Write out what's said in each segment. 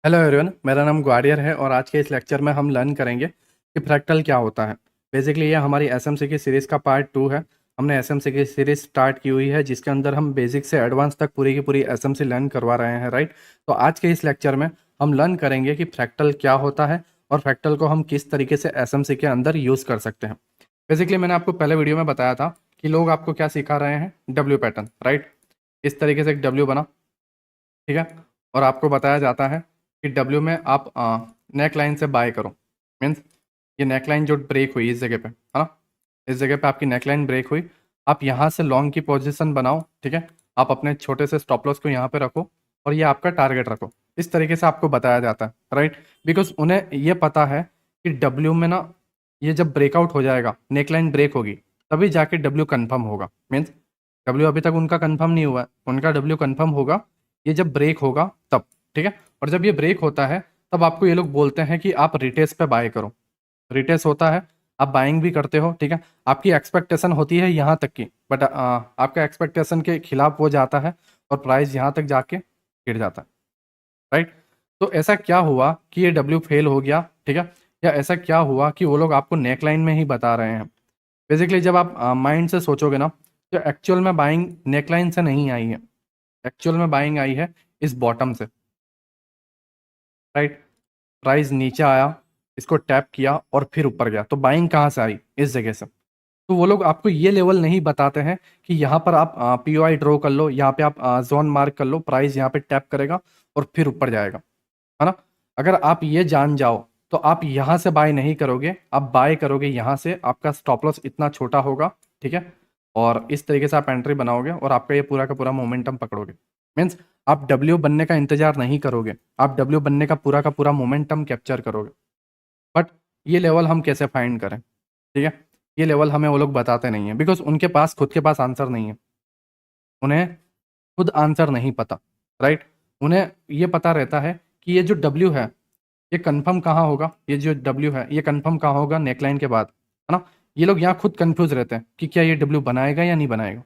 Hello everyone, मेरा नाम ग्वाडियर है और आज के इस लेक्चर में हम लर्न करेंगे कि फ्रैक्टल क्या होता है। बेसिकली ये हमारी एसएमसी की सीरीज़ का पार्ट 2 है। हमने एसएमसी की सीरीज़ स्टार्ट की हुई है जिसके अंदर हम बेसिक से एडवांस तक पूरी की पूरी एसएमसी लर्न करवा रहे हैं, राइट। तो आज के इस लेक्चर में हम लर्न करेंगे कि फ्रैक्टल क्या होता है और फ्रैक्टल को हम किस तरीके से एसएमसी के अंदर यूज़ कर सकते हैं। बेसिकली मैंने आपको पहले वीडियो में बताया था कि लोग आपको क्या सिखा रहे हैं, डब्ल्यू पैटर्न, राइट। इस तरीके से एक डब्ल्यू बना, ठीक है। और आपको बताया जाता है कि डब्ल्यू में आप नेक लाइन से बाय करो। मीन्स ये नेक लाइन जो ब्रेक हुई इस जगह पे, है ना, इस जगह पे आपकी नेक लाइन ब्रेक हुई, आप यहाँ से लॉन्ग की पोजीशन बनाओ, ठीक है। आप अपने छोटे से स्टॉप लॉस को यहाँ पे रखो और ये आपका टारगेट रखो। इस तरीके से आपको बताया जाता है, राइट। बिकॉज उन्हें ये पता है कि डब्ल्यू में ना ये जब ब्रेकआउट हो जाएगा, नेक लाइन ब्रेक होगी, तभी जाके डब्ल्यू कन्फर्म होगा। मीन्स डब्ल्यू अभी तक उनका कन्फर्म नहीं हुआ है, उनका डब्ल्यू कन्फर्म होगा ये जब ब्रेक होगा तब, ठीक है। और जब ये ब्रेक होता है तब आपको ये लोग बोलते हैं कि आप रिटेस पे बाय करो। रिटेस होता है, आप बाइंग भी करते हो, ठीक है। आपकी एक्सपेक्टेशन होती है यहाँ तक की, बट आपका एक्सपेक्टेशन के खिलाफ वो जाता है और प्राइस यहाँ तक जाके गिर जाता है, राइट। तो ऐसा क्या हुआ कि ये डब्ल्यू फेल हो गया, ठीक है, या ऐसा क्या हुआ कि वो लोग आपको नेकलाइन में ही बता रहे हैं। बेसिकली जब आप माइंड से सोचोगे ना, तो एक्चुअल में बाइंग नेकलाइन से नहीं आई है, एक्चुअल में बाइंग आई है इस बॉटम से, राइट। प्राइस नीचे आया, इसको टैप किया और फिर ऊपर गया, तो बाइंग कहाँ से आई, इस जगह से। तो वो लोग आपको ये लेवल नहीं बताते हैं कि यहाँ पर आप पीओआई ड्रॉ कर लो, यहाँ पे आप जोन मार्क कर लो, प्राइस यहाँ पे टैप करेगा और फिर ऊपर जाएगा, है ना। अगर आप ये जान जाओ तो आप यहाँ से बाय नहीं करोगे, आप बाय करोगे यहाँ से, आपका स्टॉप लॉस इतना छोटा होगा, ठीक है। और इस तरीके से आप एंट्री बनाओगे और आपका ये पूरा का पूरा मोमेंटम पकड़ोगे। मीन्स आप डब्ल्यू बनने का इंतजार नहीं करोगे, आप डब्ल्यू बनने का पूरा मोमेंटम कैप्चर करोगे। बट ये लेवल हम कैसे फाइंड करें, ठीक है। ये लेवल हमें वो लोग बताते नहीं है, बिकॉज उनके पास खुद के पास आंसर नहीं है, उन्हें खुद आंसर नहीं पता, राइट। उन्हें ये पता रहता है कि ये जो डब्ल्यू है ये कंफर्म कहाँ होगा, ये जो डब्ल्यू है ये कंफर्म कहाँ होगा, नेकलाइन के बाद, है ना। ये लोग यहाँ खुद कंफ्यूज रहते हैं कि क्या ये डब्ल्यू बनाएगा या नहीं बनाएगा।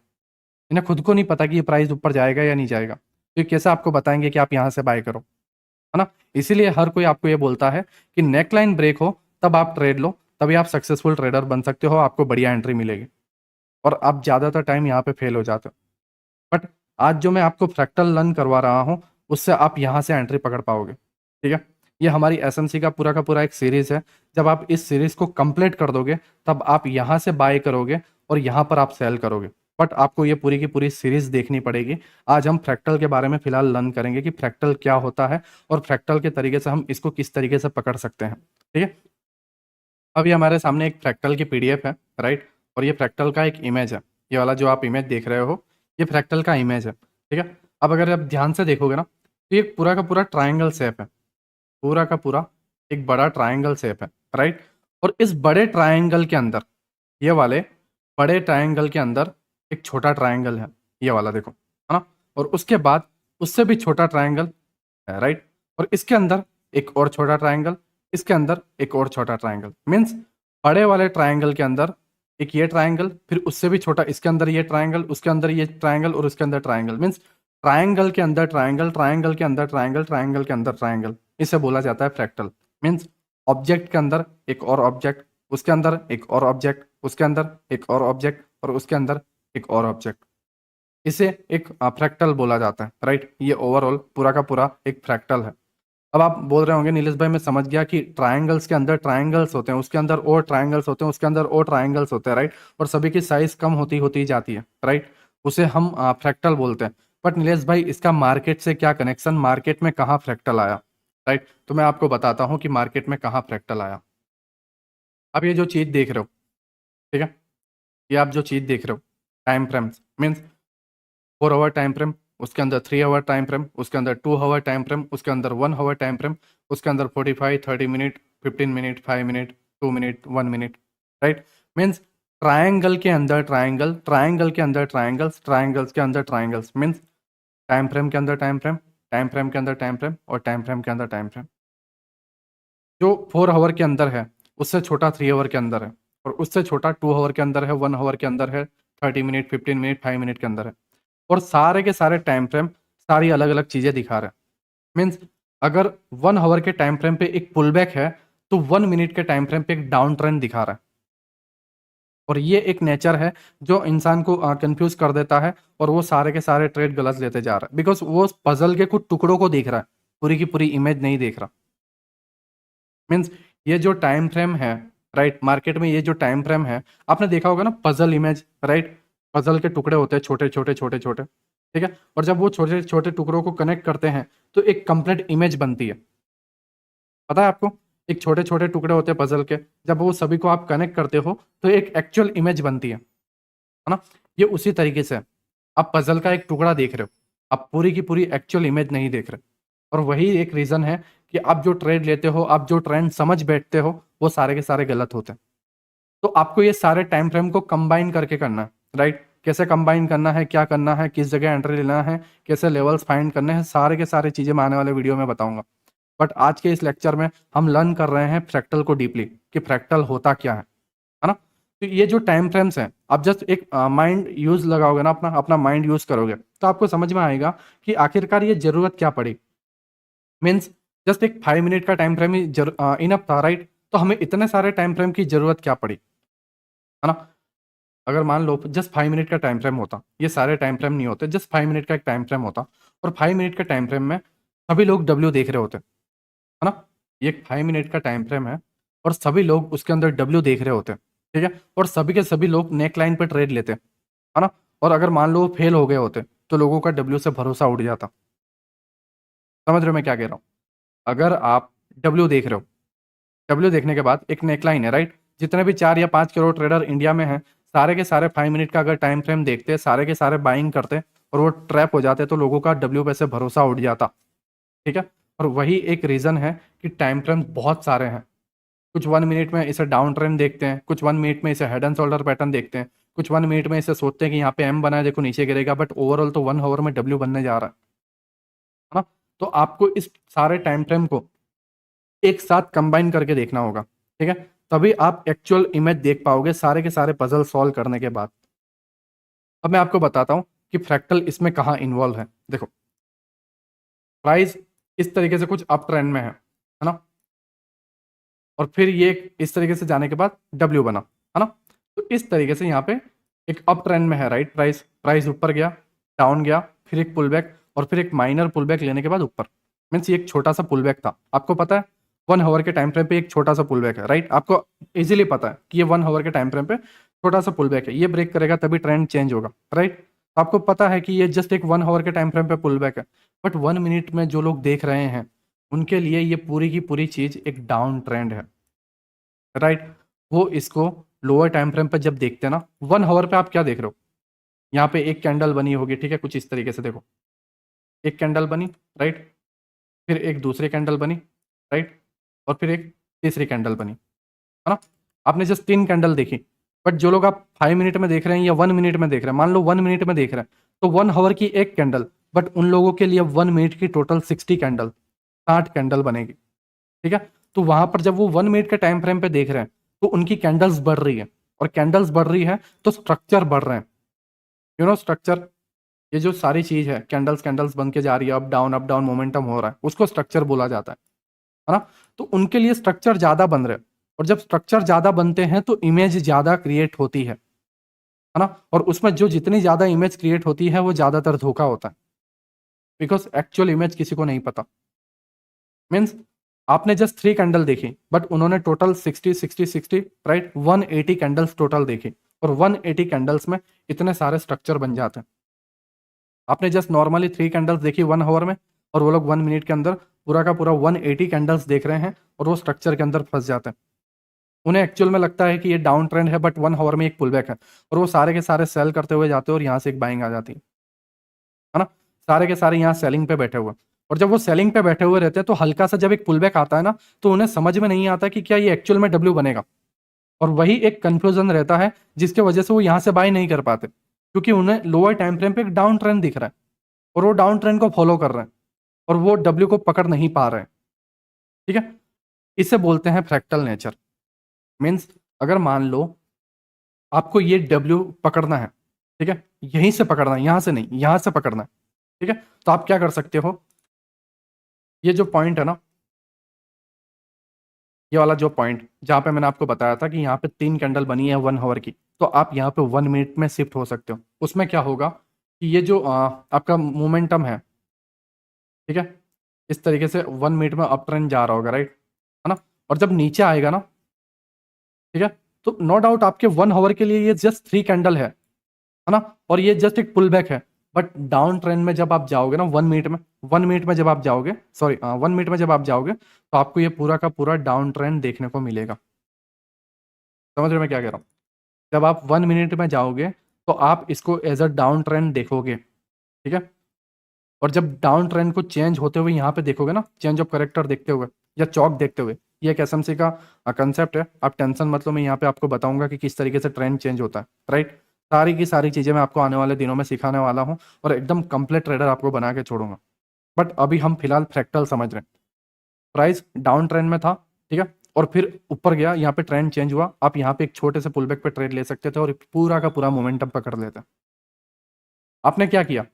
इन्हें खुद को नहीं पता कि ये प्राइस ऊपर जाएगा या नहीं जाएगा, तो ये कैसे आपको बताएंगे कि आप यहाँ से बाय करो, है ना। इसीलिए हर कोई आपको ये बोलता है कि नेकलाइन ब्रेक हो तब आप ट्रेड लो, तभी आप सक्सेसफुल ट्रेडर बन सकते हो, आपको बढ़िया एंट्री मिलेगी। और आप ज़्यादातर टाइम यहाँ पे फेल हो जाते हो। बट आज जो मैं आपको फ्रैक्टल लर्न करवा रहा हूँ उससे आप यहाँ से एंट्री पकड़ पाओगे, ठीक है। ये हमारी एसएमसी का पूरा एक सीरीज है। जब आप इस सीरीज को कंप्लीट कर दोगे तब आप यहाँ से बाय करोगे और यहाँ पर आप सेल करोगे। बट आपको ये पूरी की पूरी सीरीज देखनी पड़ेगी। आज हम फ्रैक्टल के बारे में फिलहाल लर्न करेंगे कि फ्रैक्टल क्या होता है और फ्रैक्टल के तरीके से हम इसको किस तरीके से पकड़ सकते हैं, ठीक है। अभी हमारे सामने एक फ्रैक्टल की पीडीएफ है, राइट। और ये फ्रैक्टल का एक इमेज है, ये वाला जो आप इमेज देख रहे हो ये फ्रैक्टल का इमेज है, ठीक है। अब अगर आप ध्यान से देखोगे ना तो ये पूरा का पूरा ट्राइंगल शेप है, पूरा का पूरा एक बड़ा ट्राइंगल शेप है, राइट। और इस बड़े ट्राइंगल के अंदर, ये वाले बड़े ट्राइंगल के अंदर एक छोटा ट्राइंगल है, ये वाला देखो, है ना। और उसके बाद उससे भी छोटा ट्राइंगल है, राइट। और इसके अंदर एक और छोटा ट्राइंगल, इसके अंदर एक और छोटा ट्राइंगल। मीन्स बड़े वाले ट्राइंगल के अंदर एक ये ट्राइंगल, फिर उससे भी छोटा, इसके अंदर ये ट्राइंगल, उसके अंदर ये ट्राइंगल और उसके अंदर ट्राइंगल। मीन्स ट्राइंगल के अंदर ट्राइंगल, ट्राइंगल के अंदर ट्राइंगल, ट्राइंगल के अंदर ट्राइंगल। इसे बोला जाता है फ्रैक्टल। मीन्स ऑब्जेक्ट के अंदर एक और ऑब्जेक्ट, उसके अंदर एक और ऑब्जेक्ट, उसके अंदर एक और ऑब्जेक्ट और उसके अंदर एक और ऑब्जेक्ट। इसे एक फ्रैक्टल बोला जाता है, राइट। ये ओवरऑल पूरा का पूरा एक फ्रैक्टल है। अब आप बोल रहे होंगे नीलेश भाई मैं समझ गया कि ट्रायंगल्स के अंदर ट्रायंगल्स होते हैं, उसके अंदर और ट्रायंगल्स होते हैं, उसके अंदर और ट्रायंगल्स होते हैं, राइट। और सभी की साइज कम होती होती जाती है, राइट। उसे हम फ्रैक्टल बोलते हैं। बट नीलेश भाई इसका मार्केट से क्या कनेक्शन, मार्केट में कहाँ फ्रैक्टल आया, राइट। तो मैं आपको बताता हूँ कि मार्केट में कहाँ फ्रैक्टल आया। आप ये जो चीज़ देख रहे हो, ठीक है, ये आप जो चीज़ देख रहे हो, time frames, means 4 hour time frame, उसके अंदर 3 आवर टाइम फ्रेम, उसके अंदर 2 आवर टाइम फ्रेम, उसके अंदर 1 आवर टाइम फ्रेम, उसके अंदर 45, 30 minute, 15 minute, 5 minute, 2 minute, 1 minute, right. Means triangle के अंदर ट्रायंगल, ट्रायंगल के अंदर ट्रायंगल्स, ट्रायंगल्स के अंदर ट्रायंगल्स। मीन्स टाइम फ्रेम के अंदर टाइम फ्रेम, टाइम फ्रेम के अंदर टाइम फ्रेम और टाइम फ्रेम के अंदर टाइम फ्रेम। जो 4 आवर के अंदर है उससे छोटा 3 आवर के अंदर है, और उससे छोटा 2 आवर के अंदर है, 1 आवर के अंदर है, 30 मिनट, 15 मिनट, 5 मिनट के अंदर है। और सारे के सारे टाइम फ्रेम सारी अलग अलग चीज़ें दिखा रहे हैं। मीन्स अगर 1 आवर के टाइम फ्रेम पे एक पुल बैक है तो 1 मिनट के टाइम फ्रेम पे एक डाउन ट्रेंड दिखा रहा है। और ये एक नेचर है जो इंसान को कंफ्यूज कर देता है और वो सारे के सारे ट्रेड गलत लेते जा रहा है, बिकॉज वो पजल के कुछ टुकड़ों को देख रहा है, पूरी की पूरी इमेज नहीं देख रहा। मीन्स ये जो टाइम फ्रेम है, राइट, मार्केट में ये जो टाइम फ्रेम है, आपने देखा होगा ना पजल इमेज, राइट, पजल के टुकड़े होते हैं छोटे छोटे छोटे छोटे, ठीक है, और जब वो छोटे छोटे टुकड़ों को कनेक्ट करते हैं तो एक कंप्लीट इमेज बनती है। पता है आपको, एक छोटे छोटे टुकड़े होते हैं पजल के, जब वो सभी को आप कनेक्ट करते हो तो एक एक्चुअल इमेज बनती है ना। ये उसी तरीके से है। आप पजल का एक टुकड़ा देख रहे हो, आप पूरी की पूरी एक्चुअल इमेज नहीं देख रहे। और वही एक रीजन है कि आप जो ट्रेड लेते हो, आप जो ट्रेंड समझ बैठते हो, वो सारे के सारे गलत होते हैं। तो आपको ये सारे टाइम फ्रेम को कंबाइन करके करना है, राइट। कैसे कंबाइन करना है, क्या करना है, किस जगह एंट्री लेना है, कैसे लेवल्स फाइंड करने हैं, सारे के सारे चीजें मैं आने वाले वीडियो में बताऊंगा। बट आज के इस लेक्चर में हम लर्न कर रहे हैं फ्रैक्टल को डीपली, कि फ्रैक्टल होता क्या है ना। तो ये जो टाइम फ्रेम्स हैं, आप जस्ट एक माइंड यूज लगाओगे ना, अपना अपना माइंड यूज करोगे तो आपको समझ में आएगा कि आखिरकार ये जरूरत क्या पड़ी। मीन्स जस्ट एक 5 मिनट का टाइम फ्रेम ही इनफ था, राइट। तो हमें इतने सारे टाइम फ्रेम की जरूरत क्या पड़ी, है ना। अगर मान लो जस्ट 5 मिनट का टाइम फ्रेम होता, ये सारे टाइम फ्रेम नहीं होते, जस्ट 5 मिनट का एक टाइम फ्रेम होता, और 5 मिनट के टाइम फ्रेम में सभी लोग डब्ल्यू देख रहे होते, है ना। ये एक 5 मिनट का टाइम फ्रेम है और सभी लोग उसके अंदर डब्ल्यू देख रहे होते हैं, ठीक है, और सभी के सभी लोग नेक लाइन पे ट्रेड लेते हैं, है ना। और अगर मान लो फेल हो गए होते तो लोगों का डब्ल्यू से भरोसा उठ जाता। समझ रहे हो मैं क्या कह रहा हूँ। अगर आप डब्ल्यू देख रहे हो, डब्ल्यू देखने के बाद एक नेकलाइन है, राइट, जितने भी 4 या 5 करोड़ ट्रेडर इंडिया में हैं, सारे के सारे 5 मिनट का अगर टाइम फ्रेम देखते, सारे के सारे बाइंग करते और वो ट्रैप हो जाते, तो लोगों का डब्ल्यू पे से भरोसा उठ जाता, ठीक है। और वही एक रीजन है कि टाइम फ्रेम बहुत सारे हैं। कुछ 1 मिनट में इसे डाउन ट्रेंड देखते हैं, कुछ 1 मिनट में इसे हेड एंड शोल्डर पैटर्न देखते हैं, कुछ 1 मिनट में इसे सोचते हैं कि यहाँ पे एम बना है, देखो नीचे गिरेगा, बट ओवरऑल तो 1 आवर में डब्ल्यू बनने जा रहा है ना। तो आपको इस सारे टाइम फ्रेम को एक साथ कंबाइन करके देखना होगा, ठीक है, तभी आप एक्चुअल इमेज देख पाओगे सारे के सारे पजल सॉल्व करने के बाद। अब मैं आपको बताता हूँ कि फ्रैक्टल इसमें कहाँ इन्वॉल्व है। देखो, प्राइस इस तरीके से कुछ अप ट्रेंड में है ना, और फिर ये इस तरीके से जाने के बाद डब्ल्यू बना, है ना। तो इस तरीके से यहाँ पे एक अप ट्रेंड में है, राइट, प्राइस प्राइस ऊपर गया, डाउन गया, फिर एक पुल बैक, और फिर एक माइनर पुल बैक लेने के बाद ऊपर। मीन्स ये एक छोटा सा पुल बैक था, आपको पता है 1 आवर के टाइम फ्रेम पे एक छोटा सा पुल बैक है, राइट। आपको इजीली पता है कि ये 1 आवर के टाइम फ्रेम पे छोटा सा पुल बैक है, ये ब्रेक करेगा तभी ट्रेंड चेंज होगा, राइट। आपको पता है कि ये जस्ट एक 1 आवर के टाइम फ्रेम पे पुल बैक है, बट 1 मिनट में जो लोग देख रहे हैं उनके लिए ये पूरी की पूरी चीज एक डाउन ट्रेंड है, राइट। वो इसको लोअर टाइम फ्रेम पर जब देखते हैं ना, 1 आवर पे आप क्या देख रहे हो, यहाँ पे एक कैंडल बनी होगी, ठीक है, कुछ इस तरीके से देखो, एक कैंडल बनी, राइट, फिर एक दूसरी कैंडल बनी, राइट, और फिर एक तीसरी कैंडल बनी, है ना। आपने जस्ट 3 कैंडल देखी, बट जो लोग आप 5 मिनट में देख रहे हैं या 1 मिनट में देख रहे हैं, मान लो 1 मिनट में देख रहे हैं, तो 1 आवर की एक कैंडल, बट उन लोगों के लिए 1 मिनट की टोटल 60 कैंडल, 60 कैंडल बनेगी, ठीक है। तो वहां पर जब वो 1 मिनट के टाइम फ्रेम पे देख रहे हैं तो उनकी कैंडल्स बढ़ रही है, और कैंडल्स बढ़ रही है तो स्ट्रक्चर बढ़ रहे हैं, स्ट्रक्चर। ये जो सारी चीज है, कैंडल्स कैंडल्स बन के जा रही है, अप डाउन मोमेंटम हो रहा है, उसको स्ट्रक्चर बोला जाता है ना। तो उनके लिए स्ट्रक्चर ज्यादा बन रहे हैं, और जब स्ट्रक्चर ज्यादा बनते हैं तो इमेज ज्यादा क्रिएट होती है ना। और उसमें जो जितनी ज्यादा इमेज क्रिएट होती है वो ज्यादातर धोखा होता है, बिकॉज एक्चुअल इमेज किसी को नहीं पता। मीन्स आपने जस्ट 3 कैंडल देखी, बट उन्होंने टोटल 60 60 60, राइट, 180 कैंडल्स टोटल देखी, और 180 कैंडल्स में इतने सारे स्ट्रक्चर बन जाते हैं। आपने जस्ट नॉर्मली 3 कैंडल्स देखी 1 आवर में, और वो लोग 1 मिनट के अंदर पूरा का पूरा 180 कैंडल्स देख रहे हैं, और वो स्ट्रक्चर के अंदर फंस जाते हैं। उन्हें एक्चुअल में लगता है कि ये डाउन ट्रेंड है, बट 1 आवर में एक पुल बैक है, और वो सारे के सारे सेल करते हुए जाते हैं, और यहाँ से एक बाइंग आ जाती है ना। सारे के सारे यहाँ सेलिंग पे बैठे हुए हैं। और जब वो सेलिंग पे बैठे हुए रहते हैं तो हल्का सा जब एक पुल बैक आता है ना, तो उन्हें समझ में नहीं आता कि क्या ये एक्चुअल में डब्ल्यू बनेगा, और वही एक कंफ्यूजन रहता है जिसके वजह से वो यहाँ से बाय नहीं कर पाते, क्योंकि उन्हें लोअर टाइम फ्रेम पे एक डाउन ट्रेंड दिख रहा है, और वो डाउन ट्रेंड को फॉलो कर रहे हैं, और वो डब्ल्यू को पकड़ नहीं पा रहे हैं, ठीक है। इसे बोलते हैं फ्रैक्टल नेचर। मीन्स अगर मान लो आपको ये डब्ल्यू पकड़ना है, ठीक है, यहीं से पकड़ना है, यहां से नहीं, यहां से पकड़ना है, ठीक है, तो आप क्या कर सकते हो, ये जो पॉइंट है ना, ये वाला जो पॉइंट जहाँ पे मैंने आपको बताया था कि यहाँ पे 3 कैंडल बनी है 1 आवर की, तो आप यहाँ पे 1 मिनट में शिफ्ट हो सकते हो। उसमें क्या होगा कि ये जो आपका मोमेंटम है, ठीक है, इस तरीके से 1 मिनट में अप ट्रेंड जा रहा होगा, राइट, है ना। और जब नीचे आएगा ना, ठीक है, तो नो डाउट आपके 1 आवर के लिए ये जस्ट 3 कैंडल है ना, और ये जस्ट एक पुल बैक है। बट डाउन ट्रेंड में जब आप जाओगे ना, 1 मिनट में जब आप जाओगे, सॉरी 1 मिनट में जब आप जाओगे, तो आपको ये पूरा का पूरा डाउन ट्रेंड देखने को मिलेगा। समझ रहे हो मैं क्या कह रहा हूँ? जब आप 1 मिनट में जाओगे तो आप इसको एज अ डाउन ट्रेंड देखोगे, ठीक है। और जब डाउन ट्रेंड को चेंज होते हुए यहाँ पे देखोगे ना, चेंज ऑफ करेक्टर देखते हुए या चौक देखते हुए, ये एक एसएमसी का कंसेप्ट है। आप टेंशन मतलब मैं यहाँ पे आपको बताऊंगा कि किस तरीके से ट्रेंड चेंज होता है, राइट। सारी की सारी चीज़ें मैं आपको आने वाले दिनों में सिखाने वाला हूँ और एकदम कंप्लीट ट्रेडर आपको बना के छोड़ूंगा। बट अभी हम फिलहाल फ्रैक्टल समझ रहे हैं। प्राइस डाउन ट्रेंड में था, ठीक है, और फिर ऊपर गया, यहाँ पे ट्रेंड चेंज हुआ, आप यहाँ पे एक छोटे से पुलबैक पे ट्रेड ले सकते थे और पूरा का पूरा मोमेंटम पकड़ लेते। आपने क्या किया?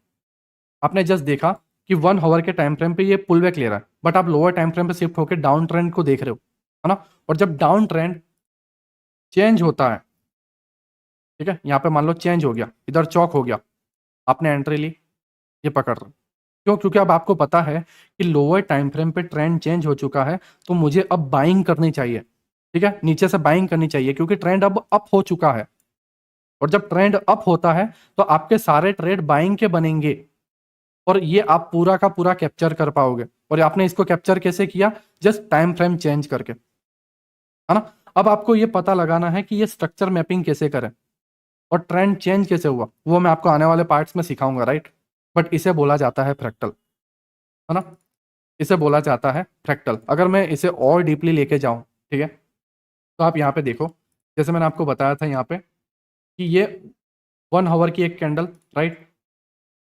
आपने जस्ट देखा कि 1 आवर के टाइम फ्रेम पे ये पुल बैक ले रहा है, बट आप लोअर टाइम फ्रेम पे शिफ्ट होकर डाउन ट्रेंड को देख रहे हो, है ना। और जब डाउन ट्रेंड चेंज होता है, ठीक है, यहाँ पे मान लो चेंज हो गया, इधर चौक हो गया, आपने एंट्री ली, ये पकड़ रहा। क्यों? क्योंकि अब आपको पता है कि लोअर टाइम फ्रेम पे ट्रेंड चेंज हो चुका है, तो मुझे अब बाइंग करनी चाहिए, ठीक है, नीचे से बाइंग करनी चाहिए, क्योंकि ट्रेंड अब अप हो चुका है। और जब ट्रेंड अप होता है तो आपके सारे ट्रेड बाइंग के बनेंगे और ये आप पूरा का पूरा कैप्चर कर पाओगे। और आपने इसको कैप्चर कैसे किया? जस्ट टाइम फ्रेम चेंज करके, है ना। अब आपको ये पता लगाना है कि ये स्ट्रक्चर मैपिंग कैसे करें और ट्रेंड चेंज कैसे हुआ, वो मैं आपको आने वाले पार्ट्स में सिखाऊंगा, राइट। बट इसे बोला जाता है फ्रैक्टल, है ना, इसे बोला जाता है फ्रैक्टल। अगर मैं इसे और डीपली लेके जाऊं, ठीक है, तो आप यहाँ पे देखो, जैसे मैंने आपको बताया था यहाँ पे कि ये 1 आवर की एक कैंडल, राइट,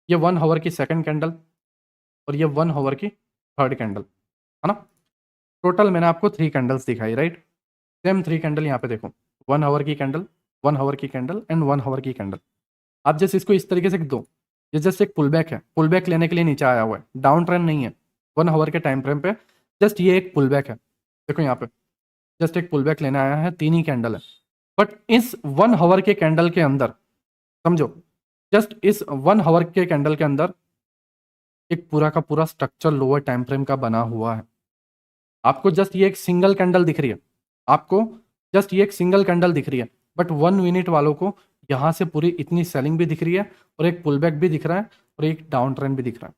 ये 1 आवर की सेकंड कैंडल और ये 1 आवर की थर्ड कैंडल, है ना। टोटल मैंने आपको 3 कैंडल्स दिखाई, राइट। सेम 3 कैंडल यहाँ पे देखो, 1 आवर की कैंडल, 1 आवर की कैंडल एंड 1 आवर की कैंडल। आप जस्ट इसको इस तरीके से दो, ये जस्ट एक पुल बैक है, पुल बैक लेने के लिए नीचे आया हुआ है, डाउन ट्रेंड नहीं है। 1 आवर के टाइम फ्रेम पे जस्ट ये एक पुल बैक है, देखो यहाँ पे जस्ट एक पुल बैक लेने आया है, 3 ही कैंडल है। बट इस 1 आवर के कैंडल के अंदर, समझो, जस्ट इस 1 आवर के कैंडल के अंदर एक पूरा का पूरा स्ट्रक्चर लोअर टाइम फ्रेम का बना हुआ है। आपको जस्ट ये एक सिंगल कैंडल दिख रही है, आपको जस्ट ये एक सिंगल कैंडल दिख रही है, बट 1 मिनट वालों को यहां से पूरी इतनी सेलिंग भी दिख रही है और एक पुल बैक भी दिख रहा है और एक डाउन ट्रेंड भी दिख रहा है।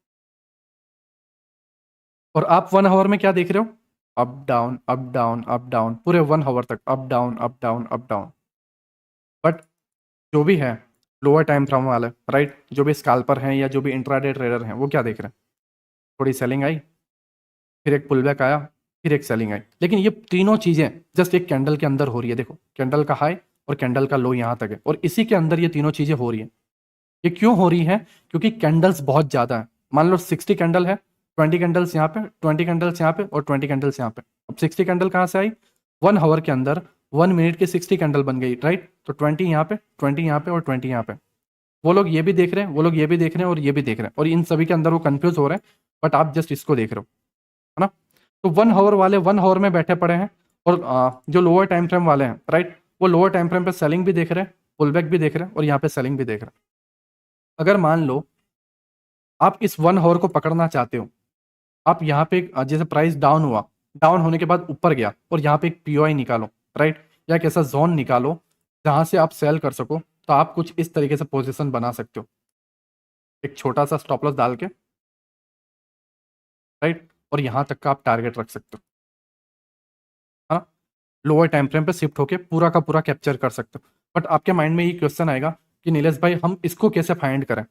और आप 1 आवर में क्या देख रहे हो? Up down up down up down, पूरे 1 आवर तक up down up down up down. But जो भी है लोअर टाइम फ्रेम वाले, राइट, जो भी स्कैल्पर हैं या जो भी इंट्राडे ट्रेडर हैं, वो क्या देख रहे हैं? थोड़ी सेलिंग आई, फिर एक पुल बैक आया, फिर एक सेलिंग आई, लेकिन ये तीनों चीजें जस्ट एक कैंडल के अंदर हो रही है। देखो कैंडल का हाई और कैंडल का लो यहाँ तक है, और इसी के अंदर ये तीनों चीजें हो रही है। ये क्यों हो रही है? क्योंकि कैंडल्स बहुत ज्यादा है। मान लो 60 कैंडल है, 20 कैंडल्स यहाँ पे, 20 कैंडल्स यहाँ पे और 20 कैंडल्स यहाँ पे। अब 60 कैंडल कहाँ से आई? 1 आवर के अंदर 1 मिनट की 60 कैंडल बन गई, राइट। तो 20 यहाँ पे, 20 यहाँ पे और 20 यहाँ पे। वो लोग ये भी देख रहे हैं, वो लोग ये भी देख रहे हैं और ये भी देख रहे हैं, और इन सभी के अंदर वो कंफ्यूज हो रहे हैं। बट आप जस्ट इसको देख रहे हो, है ना। तो 1 आवर वाले 1 आवर में बैठे पड़े हैं, और जो लोअर टाइम फ्रेम वाले हैं, राइट, वो लोअर टाइम फ्रेम पे सेलिंग भी देख रहे हैं, पुल बैक भी देख रहे हैं और यहाँ पे सेलिंग भी देख रहे हैं। अगर मान लो आप इस 1 आवर को पकड़ना चाहते हो, आप यहाँ पे जैसे प्राइस डाउन हुआ, डाउन होने के बाद ऊपर गया, और यहाँ पे एक पीओआई निकालो, राइट, या एक ऐसा जोन निकालो जहां से आप सेल कर सको, तो आप कुछ इस तरीके से पोजीशन बना सकते हो, एक छोटा सा स्टॉप लॉस डाल के, राइट, और यहाँ तक का आप टारगेट रख सकते हो, है ना। लोअर टाइम फ्रेम पे शिफ्ट होके पूरा का पूरा कैप्चर कर सकते हो। बट आपके माइंड में ये क्वेश्चन आएगा कि नीलेश भाई हम इसको कैसे फाइंड करें?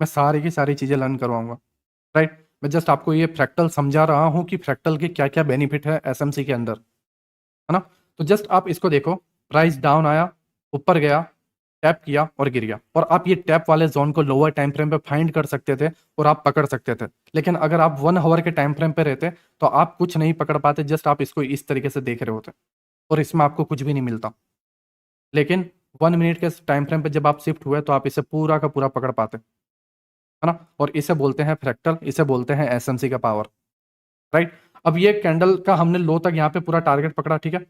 मैं सारी की सारी चीज़ें लर्न करवाऊंगा, राइट। मैं जस्ट आपको ये फ्रैक्टल समझा रहा हूँ कि फ्रैक्टल के क्या क्या बेनिफिट है एसएमसी के अंदर, है ना। तो जस्ट आप इसको देखो, प्राइस डाउन आया, ऊपर गया, टैप किया और गिर गया, और आप ये टैप वाले जोन को लोअर टाइम फ्रेम पे फाइंड कर सकते थे और आप पकड़ सकते थे। लेकिन अगर आप 1 आवर के टाइम फ्रेम पे रहते तो आप कुछ नहीं पकड़ पाते, जस्ट आप इसको इस तरीके से देख रहे होते और इसमें आपको कुछ भी नहीं मिलता। लेकिन 1 मिनट के टाइम फ्रेम पे जब आप शिफ्ट हुए तो आप इसे पूरा का पूरा पकड़ पाते, है ना। और इसे बोलते हैं फ्रैक्टल, इसे बोलते हैं एसएमसी का पावर। राइट। अब ये कैंडल का हमने लो तक यहाँ पे पूरा टारगेट पकड़ा, ठीक है।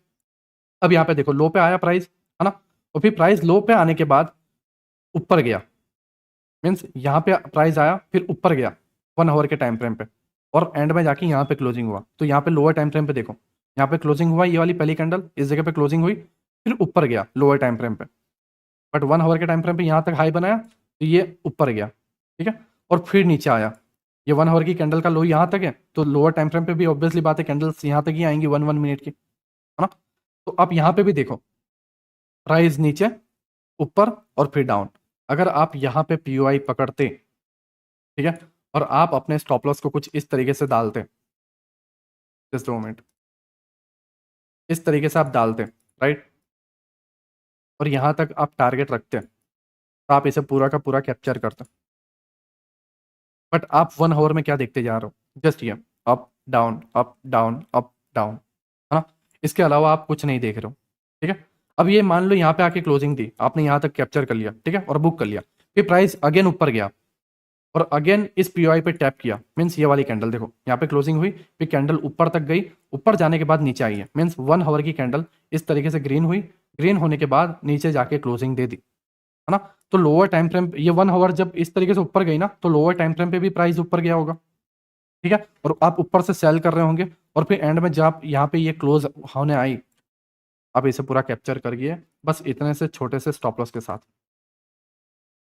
अब यहाँ पे देखो लो पे आया प्राइस, है ना, और फिर प्राइस लो पे आने के बाद ऊपर गया, मीन्स यहाँ पे प्राइस आया फिर ऊपर गया 1 आवर के टाइम फ्रेम पे, और एंड में जाके यहाँ पे क्लोजिंग हुआ। तो यहाँ पे लोअर टाइम फ्रेम पे देखो, यहाँ पे क्लोजिंग हुआ, ये वाली पहली कैंडल इस जगह पे क्लोजिंग हुई, फिर ऊपर गया लोअर टाइम फ्रेम पे, बट 1 आवर के टाइम फ्रेम पे यहाँ तक हाई बनाया तो ये ऊपर गया, ठीक है, और फिर नीचे आया। ये 1 आवर की कैंडल का लो यहाँ तक है, तो लोअर टाइम फ्रेम पे भी ऑब्वियसली बात है कैंडल्स यहाँ तक ही आएंगी 1 मिनट की, है ना। तो आप यहाँ पे भी देखो प्राइस नीचे ऊपर और फिर डाउन। अगर आप यहाँ पे पीओआई पकड़ते, ठीक है, और आप अपने स्टॉप लॉस को कुछ इस तरीके से डालते, जस्ट मोमेंट, इस तरीके से आप डालते, राइट, और यहाँ तक आप टारगेट रखते, तो आप इसे पूरा का पूरा कैप्चर करते। बट आप 1 आवर में क्या देखते जा रहे हो, जस्ट ये up down up down up down, है ना, इसके अलावा आप कुछ नहीं देख रहे हो, ठीक है। अब ये मान लो यहाँ पे आके क्लोजिंग थी, आपने यहाँ तक कैप्चर कर लिया, ठीक है, और बुक कर लिया, फिर प्राइस अगेन ऊपर गया और अगेन इस पीओआई पे टैप किया, मीन्स ये वाली कैंडल देखो यहाँ पे क्लोजिंग हुई, फिर कैंडल ऊपर तक गई, ऊपर जाने के बाद नीचे आई है, मीन्स 1 आवर की कैंडल इस तरीके से ग्रीन हुई, ग्रीन होने के बाद नीचे जाके क्लोजिंग दे दी, है ना। तो लोअर टाइम फ्रेम ये 1 आवर जब इस तरीके से ऊपर गई ना, तो लोअर टाइम फ्रेम पे भी प्राइस ऊपर गया होगा, ठीक है, और आप ऊपर से सेल कर रहे होंगे, और फिर एंड में जब यहाँ पे ये क्लोज होने आई, आप इसे पूरा कैप्चर करिए बस इतने से छोटे से स्टॉप लॉस के साथ।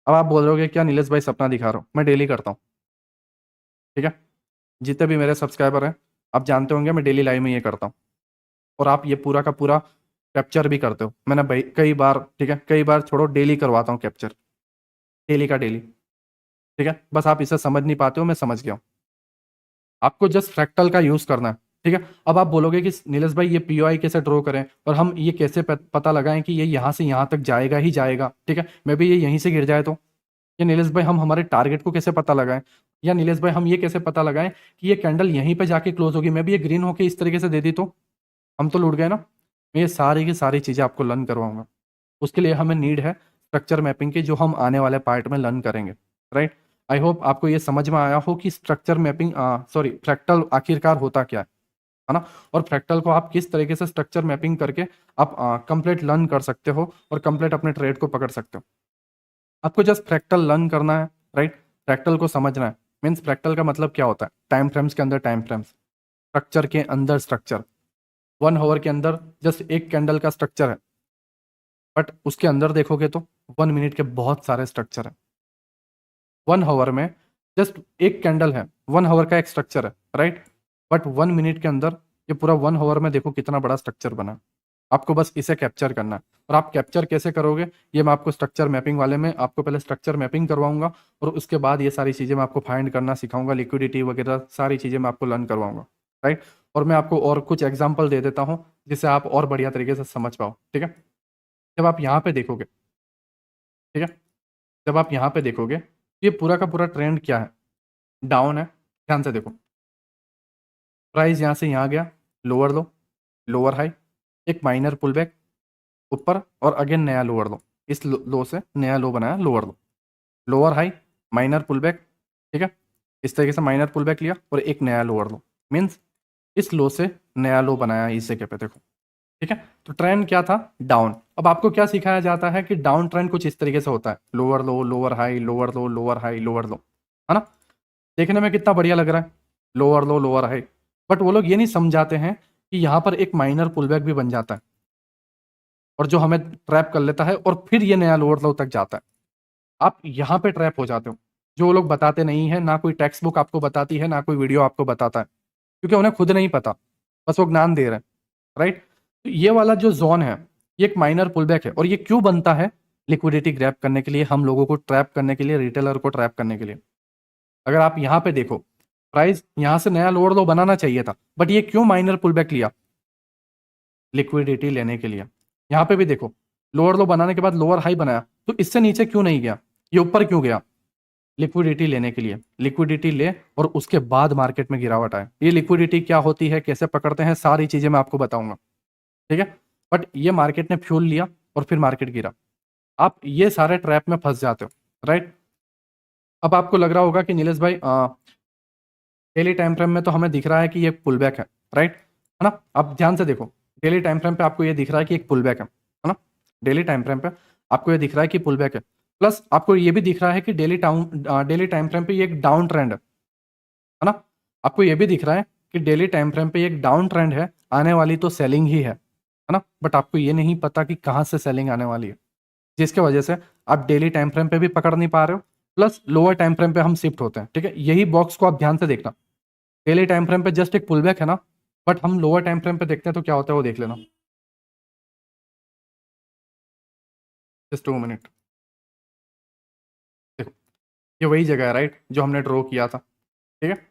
अब आप बोल रहे हो क्या नीलेश भाई सपना दिखा रहा हूँ, मैं डेली करता हूँ, ठीक है, जितने भी मेरे सब्सक्राइबर हैं आप जानते होंगे मैं डेली लाइव में ये करता हूँ, और आप ये पूरा का पूरा कैप्चर भी करते हो, मैंने भाई कई बार, ठीक है, कई बार छोड़ो डेली करवाता हूँ कैप्चर, डेली का डेली, ठीक है, बस आप इसे समझ नहीं पाते हो, मैं समझ गया हूँ। आपको जस्ट फ्रैक्टल का यूज करना है, ठीक है। अब आप बोलोगे कि नीलेश भाई ये पीओआई कैसे ड्रॉ करें और हम ये कैसे पता लगाएं कि ये यहाँ से यहाँ तक जाएगा ही जाएगा, ठीक है, मे भी ये यहीं से गिर जाए तो, या नीलेश भाई हम हमारे टारगेट को कैसे पता लगाएं, या नीलेश भाई हम ये कैसे पता लगाएं कि ये कैंडल यहीं पे जाके क्लोज होगी, मैं भी ये ग्रीन होके इस तरीके से दे दी तो हम तो लूट गए ना। मैं ये सारी की सारी चीज़ें आपको लर्न करवाऊंगा, उसके लिए हमें नीड है स्ट्रक्चर मैपिंग की, जो हम आने वाले पार्ट में लर्न करेंगे, राइट। आई होप आपको ये समझ में आया हो कि स्ट्रक्चर मैपिंग, सॉरी फ्रैक्टल आखिरकार होता क्या है ना, और फ्रैक्टल को आप किस तरीके से स्ट्रक्चर मैपिंग करके आप कंप्लीट लर्न कर सकते हो और कंप्लीट अपने ट्रेड को पकड़ सकते हो। आपको जस्ट फ्रैक्टल लर्न करना है, राइट, फ्रैक्टल को समझना है, मीन्स फ्रैक्टल का मतलब क्या होता है, टाइम फ्रेम्स के अंदर टाइम फ्रेम्स, स्ट्रक्चर के अंदर स्ट्रक्चर, 1 आवर के अंदर जस्ट एक कैंडल का स्ट्रक्चर है, बट उसके अंदर देखोगे तो 1 मिनट के बहुत सारे स्ट्रक्चर है। 1 आवर में जस्ट एक कैंडल है, 1 आवर का एक स्ट्रक्चर है, राइट, बट 1 मिनट के अंदर ये पूरा 1 आवर में देखो कितना बड़ा स्ट्रक्चर बना है। आपको बस इसे कैप्चर करना है, और आप कैप्चर कैसे करोगे ये मैं आपको स्ट्रक्चर मैपिंग वाले में आपको पहले स्ट्रक्चर मैपिंग करवाऊंगा, और उसके बाद ये सारी चीज़ें मैं आपको फाइंड करना सिखाऊंगा, लिक्विडिटी वगैरह सारी चीज़ें मैं आपको लर्न करवाऊंगा, राइट। और मैं आपको और कुछ एग्जाम्पल दे देता हूँ जिससे आप और बढ़िया तरीके से समझ पाओ, ठीक है। जब आप यहाँ पे देखोगे, ठीक है, जब आप यहाँ पे देखोगे ये पूरा का पूरा ट्रेंड क्या है, डाउन है, ध्यान से देखो, प्राइस यहाँ से यहाँ गया, लोअर लो, लोअर हाई, एक माइनर पुल बैक ऊपर, और अगेन नया लोअर लो, इस लो से नया लो बनाया, lower low, lower high, minor pull back, ठीक है, इस तरीके से माइनर पुल बैक लिया और एक नया लोअर लो, मीन्स इस लो से नया लो बनाया इस जगह पे देखो, ठीक है। तो ट्रेंड क्या था, डाउन। अब आपको क्या सिखाया जाता है कि डाउन ट्रेंड कुछ इस तरीके से होता है, lower low, lower high, lower low, lower high, lower लो, है ना, देखने में कितना बढ़िया लग रहा है, lower low, lower high, but वो लोग ये नहीं समझाते हैं कि यहाँ पर एक माइनर पुलबैक भी बन जाता है, और जो हमें ट्रैप कर लेता है और फिर ये नया लोअर लो तक जाता है। आप यहाँ पे ट्रैप हो जाते हो, जो वो लोग बताते नहीं है, ना कोई टेक्स्ट बुक आपको बताती है, ना कोई वीडियो आपको बताता है, क्योंकि उन्हें खुद नहीं पता, बस वो ज्ञान दे रहे हैं, राइट। तो ये वाला जो जोन है ये एक माइनर पुलबैक है, और ये क्यों बनता है, लिक्विडिटी ग्रैब करने के लिए, हम लोगों को ट्रैप करने के लिए, रिटेलर को ट्रैप करने के लिए। अगर आप यहाँ पे देखो प्राइस यहाँ से नया लोअर लो बनाना चाहिए था, बट ये क्यों माइनर पुलबैक लिया, लिक्विडिटी लेने के लिए। यहाँ पे भी देखो लोअर लो बनाने के बाद लोअर हाई बनाया, तो इससे नीचे क्यों नहीं गया, ये ऊपर क्यों गया, लिक्विडिटी लेने के लिए, लिक्विडिटी ले और उसके बाद मार्केट में गिरावट आए। ये लिक्विडिटी क्या होती है, कैसे पकड़ते हैं, सारी चीजें मैं आपको बताऊंगा, ठीक है। बट ये मार्केट ने फ्यूल लिया और फिर मार्केट गिरा, आप ये सारे ट्रैप में फंस जाते हो, राइट। अब आपको लग रहा होगा कि नीलेश भाई डेली टाइम फ्रेम में तो हमें दिख रहा है कि ये पुल बैक है, राइट, है ना। अब ध्यान से देखो, डेली टाइम फ्रेम पे आपको ये दिख रहा है कि एक पुल बैक है ना। डेली टाइम फ्रेम पे आपको ये दिख रहा है कि पुल बैक है, प्लस आपको ये भी दिख रहा है कि डेली टाइम फ्रेम पे ये एक डाउन ट्रेंड है ना। आपको ये भी दिख रहा है कि डेली टाइम फ्रेम पे ये एक डाउन ट्रेंड है, आने वाली तो सेलिंग ही है ना। बट आपको ये नहीं पता कि कहाँ से सेलिंग आने वाली है, जिसके वजह से आप डेली टाइम फ्रेम पे भी पकड़ नहीं पा रहे हो, प्लस लोअर टाइम फ्रेम पे हम शिफ्ट होते हैं, ठीक है। यही बॉक्स को आप ध्यान से देखना, डेली टाइम फ्रेम पे जस्ट एक पुल बैक है ना, बट हम लोअर टाइम फ्रेम पे देखते हैं तो क्या होता है वो देख लेना। जस्ट 2 मिनट, देखो ये वही जगह है, राइट, जो हमने ड्रॉ किया था, ठीक है।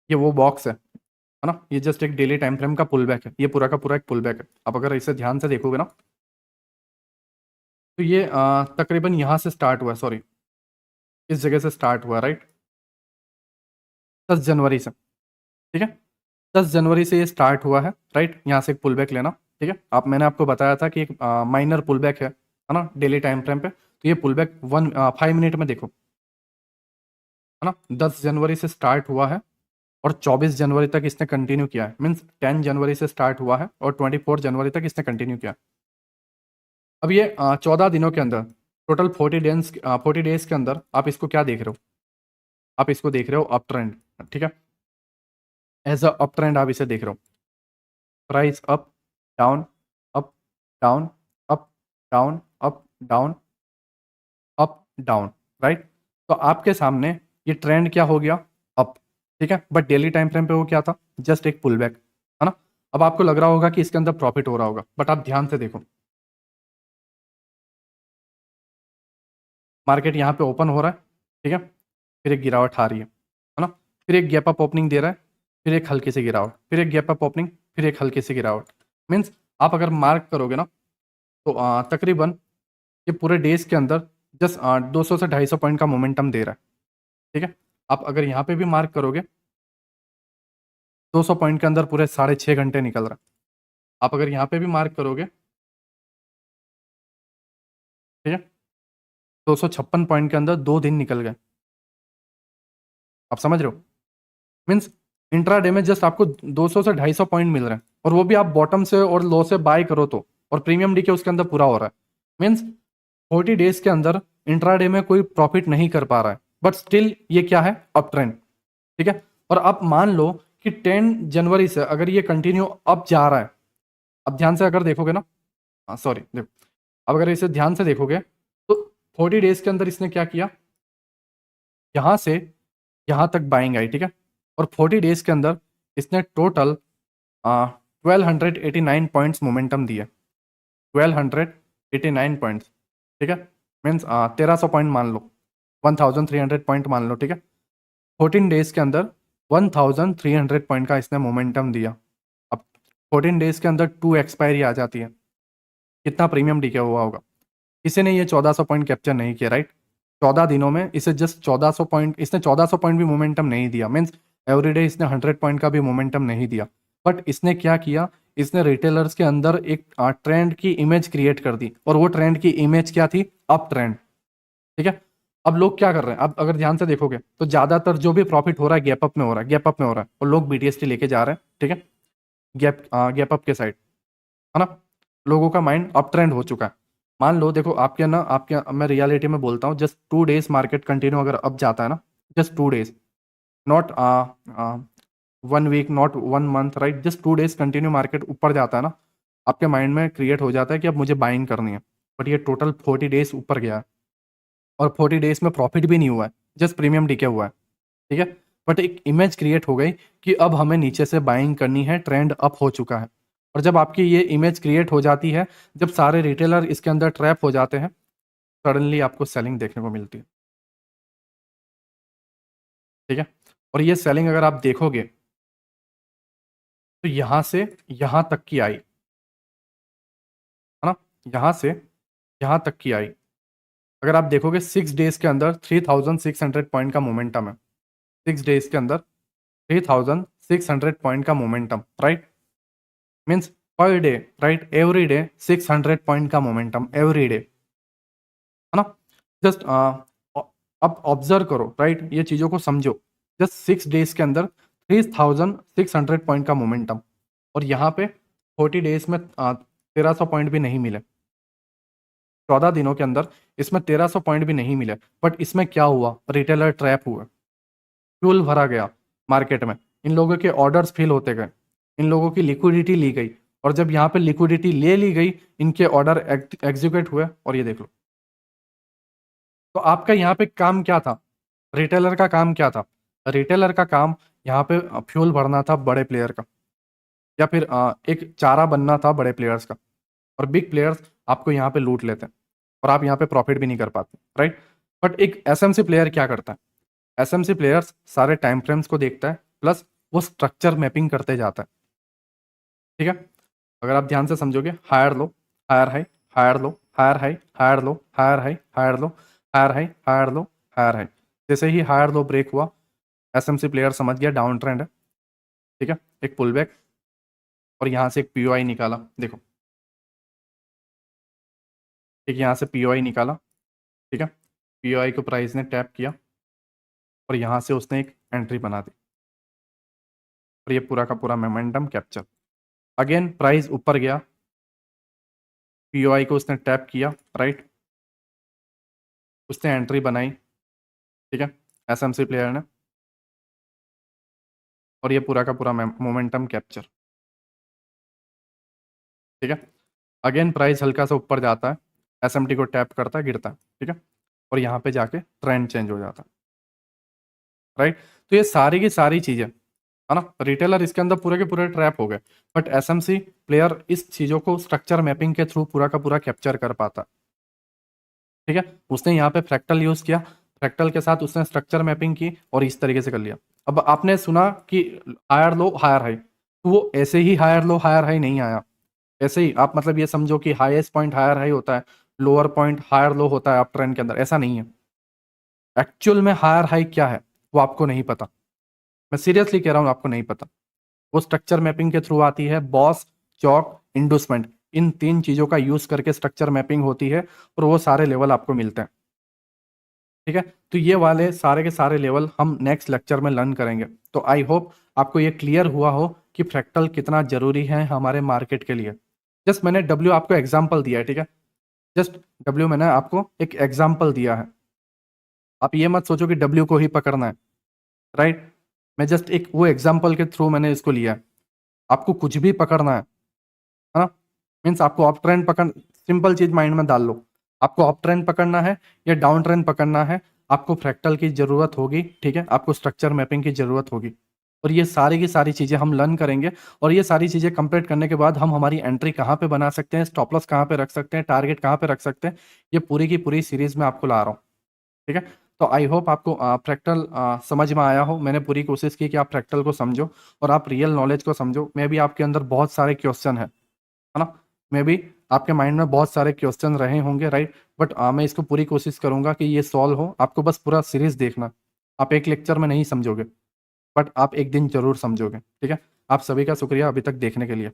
ये वो बॉक्स है ना। ये जस्ट एक डेली टाइम फ्रेम का पुल बैक है, ये पूरा का पूरा एक पुल बैक है। अब अगर इसे ध्यान से देखोगे ना, तो ये तकरीबन यहाँ से स्टार्ट हुआ है, सॉरी, इस जगह से स्टार्ट हुआ, राइट, 10 जनवरी से, ठीक है। 10 जनवरी से ये स्टार्ट हुआ है, राइट। यहाँ से एक पुल बैक लेना, ठीक है। मैंने आपको बताया था कि एक माइनर पुल बैक है ना, डेली टाइम फ्रेम पे। तो ये पुल बैक 5 मिनट में देखो, है ना, 10 जनवरी से स्टार्ट हुआ है और 24 जनवरी तक इसने कंटिन्यू किया है। मीन्स 10 जनवरी से स्टार्ट हुआ है और 24 जनवरी तक इसने कंटिन्यू किया। अब ये 14 दिनों के अंदर, टोटल 40 डेज के अंदर आप इसको क्या देख रहे हो, आप इसको देख रहे हो अप ट्रेंड, ठीक है। एज अ अप ट्रेंड आप इसे देख रहे हो, price up down up down up down up down up down, right. तो आपके सामने ये ट्रेंड क्या हो गया, अप, ठीक है। बट डेली टाइम फ्रेम पे वो क्या था, जस्ट एक पुल बैक, है ना। अब आपको लग रहा होगा कि इसके अंदर प्रॉफिट हो रहा होगा, बट आप ध्यान से देखो, मार्केट यहाँ पे ओपन हो रहा है, ठीक है, फिर एक गिरावट आ रही है ना, फिर एक गैप अप ओपनिंग दे रहा है, फिर एक हल्की सी गिरावट, फिर एक गैप अप ओपनिंग, फिर एक हल्की सी गिरावट। मीन्स आप अगर मार्क करोगे ना, तो तकरीबन ये पूरे डेज के अंदर जस्ट 200 से 250 पॉइंट का मोमेंटम दे रहा है, ठीक है। आप अगर यहाँ पे भी मार्क करोगे, 200 पॉइंट के अंदर पूरे 6.5 घंटे निकल रहा है। आप अगर यहाँ पे भी मार्क करोगे, ठीक है, 256 पॉइंट के अंदर 2 दिन निकल गए। आप समझ रहे हो, मीन्स इंट्राडे में जस्ट आपको 200 से 250 पॉइंट मिल रहे हैं, और वो भी आप बॉटम से और लो से बाय करो तो, और प्रीमियम डी के उसके अंदर पूरा हो रहा है। मीन्स 40 डेज के अंदर इंट्राडे में कोई प्रॉफिट नहीं कर पा रहा है, बट स्टिल ये क्या है, अप ट्रेंड, ठीक है। और आप मान लो कि 10 जनवरी से अगर ये कंटिन्यू अप जा रहा है, अब ध्यान से अगर देखोगे ना, हाँ सॉरी देखो, अब अगर इसे ध्यान से देखोगे तो 40 डेज के अंदर इसने क्या किया, यहाँ से यहाँ तक बाइंग आई, ठीक है। और 40 डेज के अंदर इसने टोटल 1289 पॉइंट्स मोमेंटम दिया, 1289 पॉइंट्स, ठीक है। मीन्स 1300 पॉइंट मान लो, 1300 पॉइंट मान लो, ठीक है। 14 डेज के अंदर 1300 पॉइंट का इसने मोमेंटम दिया। अब 14 डेज के अंदर 2 एक्सपायरी आ जाती है, कितना प्रीमियम डीके हुआ होगा। किसी ने ये 1400 पॉइंट कैप्चर नहीं किया, राइट। 14 दिनों में इसे जस्ट 1400 पॉइंट, इसने 1400 पॉइंट भी मोमेंटम नहीं दिया। मीन्स एवरीडे इसने 100 पॉइंट का भी मोमेंटम नहीं दिया। बट इसने क्या किया, इसने रिटेलर्स के अंदर एक ट्रेंड की इमेज क्रिएट कर दी, और वो ट्रेंड की इमेज क्या थी, अप ट्रेंड, ठीक है। अब लोग क्या कर रहे हैं, अब अगर ध्यान से देखोगे तो ज्यादातर जो भी प्रॉफिट हो रहा है गैप अप में हो रहा है, गैप अप में हो रहा है, और लोग बीटीएसटी लेके जा रहे हैं, ठीक है, गैप अप के साइड, है ना। लोगों का माइंड अप ट्रेंड हो चुका है। मान लो देखो, आपके ना, आपके, मैं रियलिटी में बोलता हूँ, जस्ट 2 डेज मार्केट कंटिन्यू अगर अप जाता है ना, just 2 days, not 1 week, not 1 month, right, just 2 days continue market ऊपर जाता है ना, आपके माइंड में क्रिएट हो जाता है कि अब मुझे बाइंग करनी है। बट ये टोटल 40 डेज ऊपर गया है, और 40 डेज में प्रॉफिट भी नहीं हुआ है, जस्ट प्रीमियम डीके हुआ है, ठीक है। बट एक इमेज क्रिएट हो गई कि अब हमें नीचे से बाइंग करनी है, ट्रेंड अप हो चुका है। और जब आपकी ये इमेज क्रिएट हो जाती है, जब सारे रिटेलर इसके अंदर ट्रैप हो जाते हैं, सडनली आपको सेलिंग देखने को मिलती है, ठीक है। और ये सेलिंग अगर आप देखोगे तो यहाँ से यहाँ तक की आई, है ना, यहाँ से यहाँ तक की आई। अगर आप देखोगे 6 डेज के अंदर 3600 पॉइंट का मोमेंटम है, 6 डेज के अंदर 3600 पॉइंट का momentum, right. Means per day, right, every day 600 point का मोमेंटम एवरी डे, है ना। जस्ट अब ऑब्जर्व करो, राइट, ये चीज़ों को समझो। जस्ट 6 डेज के अंदर 3600 पॉइंट का मोमेंटम, और यहाँ पे 40 डेज में 1300 पॉइंट भी नहीं मिले। 14 दिनों के अंदर इसमें 1300 पॉइंट भी नहीं मिले। बट इसमें क्या हुआ, रिटेलर ट्रैप हुआ, फ्यूल भरा गया मार्केट में, इन लोगों के ऑर्डर्स फिल होते गए, इन लोगों की लिक्विडिटी ली गई, और जब यहाँ पे लिक्विडिटी ले ली गई, इनके ऑर्डर एग्जीक्यूट हुए, और ये देख लो। तो आपका यहाँ पे काम क्या था, रिटेलर का काम क्या था? रिटेलर का काम यहाँ पे फ्यूल भरना था बड़े प्लेयर का, या फिर एक चारा बनना था बड़े प्लेयर्स का, और बिग प्लेयर्स आपको यहाँ पे लूट लेते हैं, और आप यहाँ पे प्रॉफिट भी नहीं कर पाते, राइट? बट एक एसएमसी प्लेयर क्या करता है? एसएमसी प्लेयर्स सारे टाइम फ्रेम्स को देखता है, प्लस वो स्ट्रक्चर मैपिंग करते जाता है, ठीक है? अगर आप ध्यान से समझोगे, higher low, higher high, higher low, higher high, higher low, higher high, higher low, higher high, higher low, higher high. जैसे ही हायर लो ब्रेक हुआ, एसएमसी प्लेयर समझ गया डाउन ट्रेंड है, ठीक है, एक पुल बैक, और यहाँ से एक पीओआई निकाला, देखो, एक यहाँ से पीओआई निकाला, ठीक है, पीओआई को प्राइस ने टैप किया, और यहाँ से उसने एक एंट्री बना दी, और ये पूरा का पूरा मोमेंटम कैप्चर। अगेन प्राइस ऊपर गया, पीओआई को उसने टैप किया, राइट, उसने एंट्री बनाई, ठीक है, एसएमसी प्लेयर ने, और ये पूरा का पूरा मोमेंटम कैप्चर, ठीक है। अगेन प्राइस हल्का सा ऊपर जाता है, एसएमटी को टैप करता है, गिरता है, ठीक है, और यहाँ पे जाके ट्रेंड चेंज हो जाता है, राइट। तो ये सारी की सारी चीजें है ना, रिटेलर इसके अंदर पूरे के पूरे ट्रैप हो गए, बट एसएमसी प्लेयर इस चीजों को स्ट्रक्चर मैपिंग के थ्रू पूरा का पूरा कैप्चर कर पाता, ठीक है। उसने यहाँ पे फ्रैक्टल यूज किया, फ्रैक्टल के साथ उसने स्ट्रक्चर मैपिंग की, और इस तरीके से कर लिया। अब आपने सुना कि हायर लो हायर हाई, तो वो ऐसे ही हायर लो हायर हाई नहीं आया, ऐसे ही आप मतलब ये समझो कि हाईएस्ट पॉइंट हायर हाई होता है, लोअर पॉइंट हायर लो होता है अप ट्रेंड के अंदर, ऐसा नहीं है। एक्चुअल में हायर हाई क्या है वो आपको नहीं पता, मैं सीरियसली कह रहा हूँ, आपको नहीं पता। वो स्ट्रक्चर मैपिंग के थ्रू आती है, बॉस, चौक, इंडोसमेंट, इन 3 चीजों का यूज करके स्ट्रक्चर मैपिंग होती है, और वो सारे लेवल आपको मिलते हैं, ठीक है। तो ये वाले सारे के सारे लेवल हम नेक्स्ट लेक्चर में लर्न करेंगे। तो आई होप आपको ये क्लियर हुआ हो कि फ्रैक्टल कितना जरूरी है हमारे मार्केट के लिए। जस्ट मैंने डब्ल्यू आपको एग्जाम्पल दिया है, ठीक है, जस्ट डब्ल्यू मैंने आपको एक एग्जाम्पल दिया है, आप ये मत सोचो कि डब्ल्यू को ही पकड़ना है, राइट। मैं जस्ट एक वो एग्जाम्पल के थ्रू मैंने इसको लिया है, आपको कुछ भी पकड़ना है ना, मीन्स आपको अप ट्रेंड पकड़, सिंपल चीज माइंड में डाल लो, आपको अप ट्रेंड पकड़ना है या डाउन ट्रेंड पकड़ना है, आपको फ्रैक्टल की जरूरत होगी, ठीक है, आपको स्ट्रक्चर मैपिंग की जरूरत होगी, और ये सारी की सारी चीजें हम लर्न करेंगे। और ये सारी चीजें कंप्लीट करने के बाद हम हमारी एंट्री कहाँ पे बना सकते हैं, स्टॉप लॉस कहाँ पे रख सकते हैं, टारगेट कहाँ पे रख सकते हैं, ये पूरी की पूरी सीरीज में आपको ला रहा हूँ, ठीक है। तो आई होप आपको फ्रैक्टल समझ में आया हो। मैंने पूरी कोशिश की कि आप फ्रैक्टल को समझो और आप रियल नॉलेज को समझो। मे भी आपके अंदर बहुत सारे क्वेश्चन है ना, मे बी आपके माइंड में बहुत सारे क्वेश्चन रहे होंगे, राइट, बट मैं इसको पूरी कोशिश करूंगा कि ये सॉल्व हो। आपको बस पूरा सीरीज देखना, आप एक लेक्चर में नहीं समझोगे, बट आप एक दिन जरूर समझोगे, ठीक है। आप सभी का शुक्रिया अभी तक देखने के लिए।